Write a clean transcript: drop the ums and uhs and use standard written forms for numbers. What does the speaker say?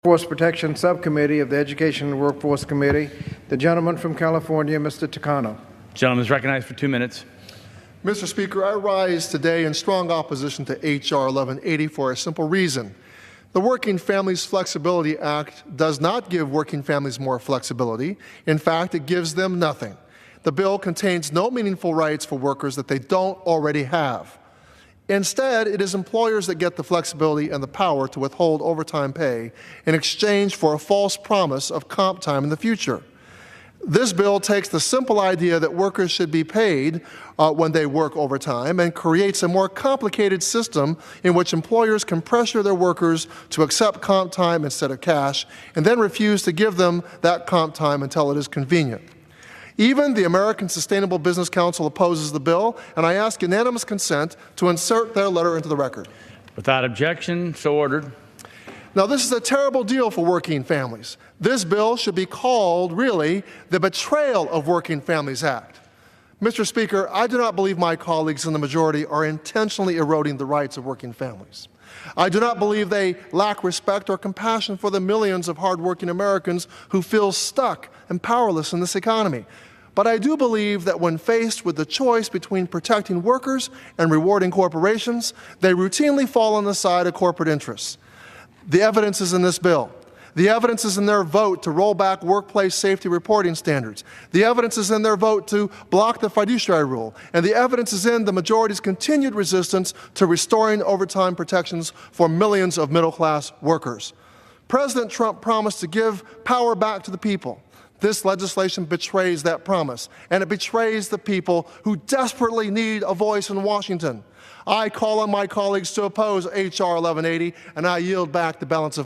Workforce Protection Subcommittee of the Education and Workforce Committee, the gentleman from California, Mr. Takano. Gentleman is recognized for 2 minutes. Mr. Speaker, I rise today in strong opposition to H.R. 1180 for a simple reason. The Working Families Flexibility Act does not give working families more flexibility. In fact, it gives them nothing. The bill contains no meaningful rights for workers that they don't already have. Instead, it is employers that get the flexibility and the power to withhold overtime pay in exchange for a false promise of comp time in the future. This bill takes the simple idea that workers should be paid when they work overtime and creates a more complicated system in which employers can pressure their workers to accept comp time instead of cash and then refuse to give them that comp time until it is convenient. Even the American Sustainable Business Council opposes the bill, and I ask unanimous consent to insert their letter into the record. Without objection, so ordered. Now, this is a terrible deal for working families. This bill should be called, really, the Betrayal of Working Families Act. Mr. Speaker, I do not believe my colleagues in the majority are intentionally eroding the rights of working families. I do not believe they lack respect or compassion for the millions of hardworking Americans who feel stuck and powerless in this economy. But I do believe that when faced with the choice between protecting workers and rewarding corporations, they routinely fall on the side of corporate interests. The evidence is in this bill. The evidence is in their vote to roll back workplace safety reporting standards. The evidence is in their vote to block the fiduciary rule. And the evidence is in the majority's continued resistance to restoring overtime protections for millions of middle-class workers. President Trump promised to give power back to the people. This legislation betrays that promise, and it betrays the people who desperately need a voice in Washington. I call on my colleagues to oppose H.R. 1180, and I yield back the balance of